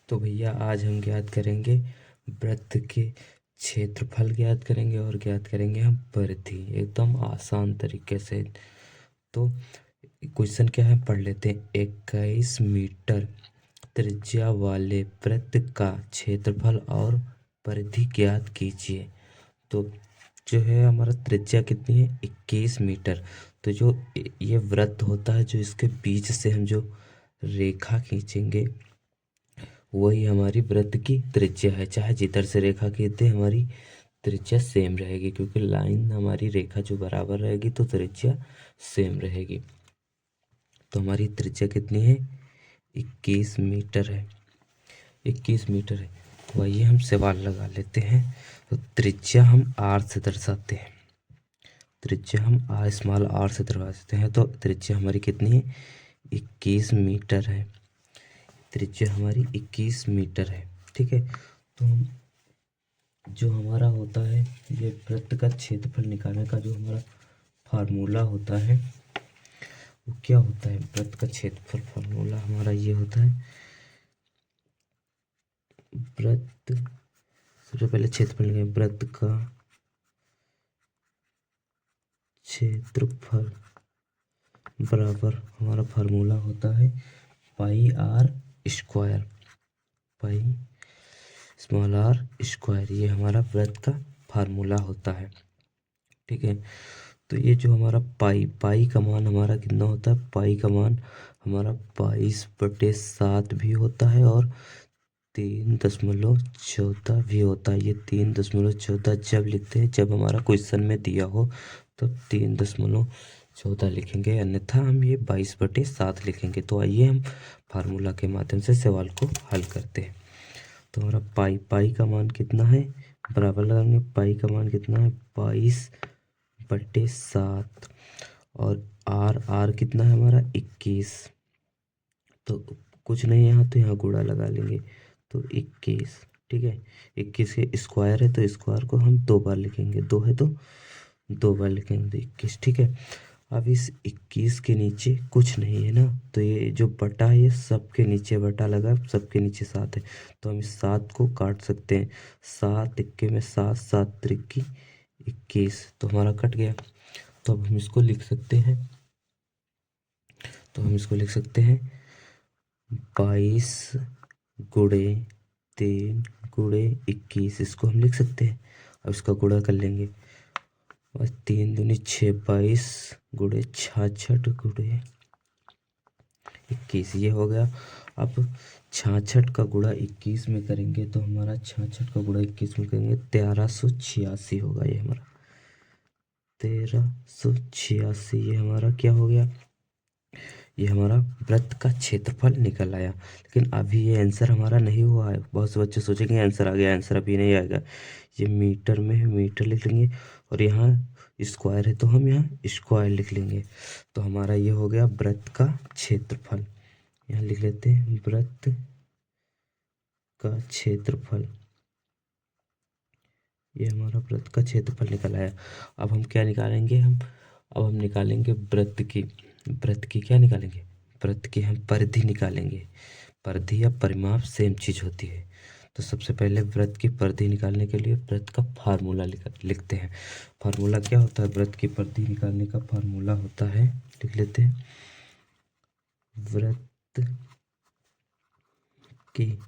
तो भैया आज हम ज्ञात करेंगे वृत्त के क्षेत्रफल ज्ञात करेंगे और ज्ञात करेंगे हम परिधि एकदम आसान तरीके से। तो क्वेश्चन क्या है पढ़ लेते हैं। 21 मीटर त्रिज्या वाले वृत्त का क्षेत्रफल और परिधि ज्ञात कीजिए। तो जो है हमारा त्रिज्या कितनी है 21 मीटर। तो जो ये वृत्त होता है जो इसके बीच से हम जो रेखा खींचेंगे वही हमारी वृत्त की त्रिज्या है। चाहे जिधर से रेखा खींचते हमारी त्रिज्या सेम रहेगी, क्योंकि लाइन हमारी रेखा जो बराबर रहेगी तो त्रिज्या सेम रहेगी। तो हमारी त्रिज्या कितनी है 21 मीटर है। 21 मीटर है। तो आइए हम सवाल लगा लेते हैं। तो त्रिज्या हम आर से दर्शाते हैं। त्रिज्या हम आर स्मॉल आर से दर्शाते हैं। तो त्रिज्या हमारी कितनी है 21 मीटर है। त्रिज्या हमारी 21 मीटर है। ठीक है। तो हम जो हमारा होता है ये वृत्त का क्षेत्रफल निकालने का जो हमारा फार्मूला होता है वो क्या होता है। वृत्त का क्षेत्रफल फार्मूला हमारा ये होता है। वृत्त सबसे पहले क्षेत्रफल निकालें। वृत्त का क्षेत्रफल बराबर हमारा फार्मूला होता है pi R square. Pi small r square ये हमारा वृत्त का फार्मूला होता है। ठीक है। तो ये जो हमारा पाई का मान हमारा कितना होता है। पाई का मान हमारा 22/7 भी होता है और 3.14 भी होता है। ये 3.14 जब लिखते हैं जब हमारा क्वेश्चन में दिया हो तो 3.14 लिखेंगे, अन्यथा हम ये 22/7 लिखेंगे। तो आइए हम फार्मूला के माध्यम से सवाल को हल करते हैं। तो हमारा पाई का मान कितना है बराबर लगाएंगे। पाई का मान कितना है 22/7 और आर कितना है हमारा 21। तो कुछ नहीं यहाँ तो यहाँ गुणा लगा लेंगे तो 21। ठीक है। 21 के स्क्वायर है तो स्क्वायर को हम 2 बार लिखेंगे। 2 है तो 2 बार लिखेंगे तो 21। ठीक है। अब इस 21 के नीचे कुछ नहीं है ना, तो ये जो बटा है ये सबके नीचे बटा लगा, सबके नीचे 7 है तो हम इस 7 को काट सकते हैं। 7 इक्के में 7, 7 त्रिक्की 21 तो हमारा कट गया। तो अब हम इसको लिख सकते हैं। तो हम इसको लिख सकते हैं 22 गुणे 3 गुणे 21 इसको हम लिख सकते हैं। अब इसका गुणा कर लेंगे और 3 दूनी 6 22 गुणे 66 गुणे 21 ये हो गया। अब 66 का गुणा 21 में करेंगे तो हमारा 66 का गुणा 21 में करेंगे 1386 होगा। ये हमारा 1386 ये हमारा क्या हो गया। ये हमारा वृत्त का क्षेत्रफल निकल आया। लेकिन अभी ये आंसर हमारा नहीं हुआ है। बहुत से बच्चे सोचेंगे आंसर आ गया, आंसर अभी नहीं आएगा। ये मीटर में है, मीटर लिख लेंगे और यहाँ स्क्वायर है तो हम यहाँ स्क्वायर लिख लेंगे। तो हमारा ये हो गया वृत्त का क्षेत्रफल। यहाँ लिख लेते हैं वृत्त का क्षेत्रफल। ये हमारा वृत्त का क्षेत्रफल निकल आया। अब हम क्या निकालेंगे अब हम निकालेंगे वृत्त की क्या निकालेंगे। वृत्त की हम परिधि निकालेंगे। परिधि या परिमाप सेम चीज होती है। तो सबसे पहले वृत्त की परिधि निकालने के लिए वृत्त का फार्मूला लिखते हैं। फार्मूला क्या होता है वृत्त की परिधि निकालने का फार्मूला होता है, लिख लेते हैं वृत्त की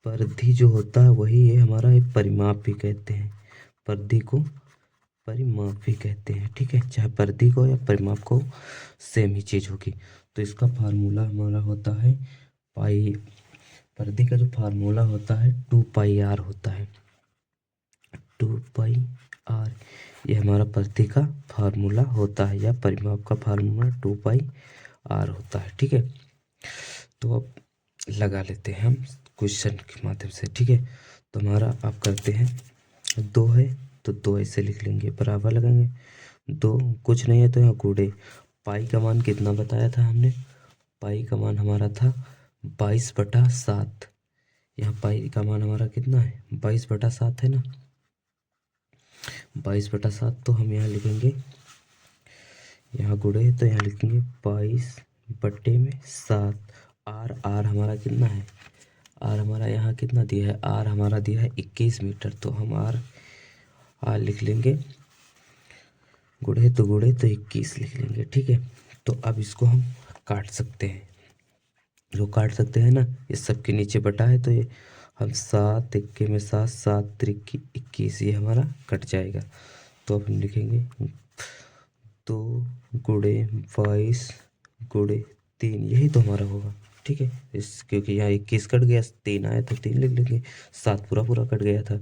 परिधि जो होता है वही है हमारा एक परिमाप भी कहते हैं। परिधि को परिमाप भी कहते हैं। ठीक है। चाहे परिधि को या परिमाप को सेम ही चीज होगी। तो इसका फार्मूला हमारा होता है पाई। परिधि का जो फार्मूला होता है 2πr होता है। 2πr ये हमारा परिधि का फार्मूला होता है या परिमाप का फार्मूला 2πr होता है। ठीक है। तो अब लगा लेते हैं हम क्वेश्चन के माध्यम से। ठीक है। तो हमारा आप करते हैं 2 है तो 2 ऐसे लिख लेंगे, बराबर लगाएंगे। 2 कुछ नहीं है तो यहाँ गुणे। पाई का मान कितना बताया था हमने। पाई का मान हमारा था 22/7। यहाँ पाई का मान हमारा कितना है 22/7 है ना। 22/7 तो हम यहाँ लिखेंगे, यहाँ गुणे तो यहाँ लिखेंगे 22/7 आर आर हमारा कितना है, आर हमारा यहाँ कितना दिया है, आर हमारा दिया है 21 मीटर। तो हम आर आर लिख लेंगे, गुड़े तो 21 लिख लेंगे, ठीक है। तो अब इसको हम काट सकते हैं, जो काट सकते हैं ना, इस सब के नीचे बटा है, तो ये हम 7 इक्के में 7, 7 त्रिक्की 21, ये हमारा कट जाएगा। तो अब हम लिखेंगे 2 गुड़े 22 गुड़े 3, यही तो हमारा होगा, ठीक है। इस क्योंकि यहाँ 21 कट गया, 3 आया तो 3 लिख लेंगे, 7 पूरा पूरा कट गया था।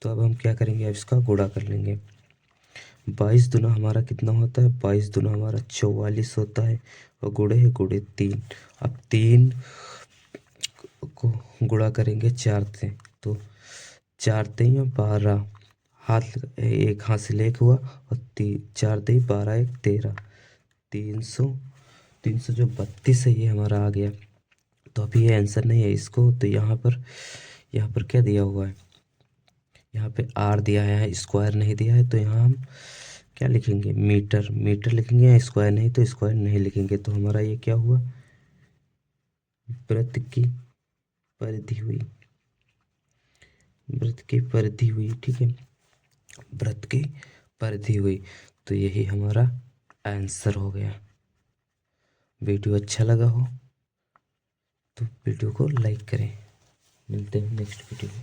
तो अब हम क्या करेंगे, अब इसका गुणा कर लेंगे। 22 दूना हमारा कितना होता है, 22 दूना हमारा 44 होता है, और गुड़े है गुड़े 3। अब 3 को गुणा करेंगे 4 से, तो 4 तेई 12, एक हाथ से लेक हुआ, और 4 तेई 12, 1 13, 300 300 जो 32 है, ये हमारा आ गया। तो अभी ये आंसर नहीं है इसको, तो यहाँ पर क्या दिया हुआ है, यहाँ पे आर दिया है, स्क्वायर नहीं दिया है, तो यहाँ हम क्या लिखेंगे, मीटर मीटर लिखेंगे, या स्क्वायर नहीं तो स्क्वायर नहीं लिखेंगे। तो हमारा ये क्या हुआ, वृत्त की परिधि हुई, वृत्त की परिधि हुई, ठीक है, वृत्त की परिधि हुई। तो यही हमारा आंसर हो गया। वीडियो अच्छा लगा हो तो वीडियो को लाइक करें। मिलते हैं नेक्स्ट वीडियो में।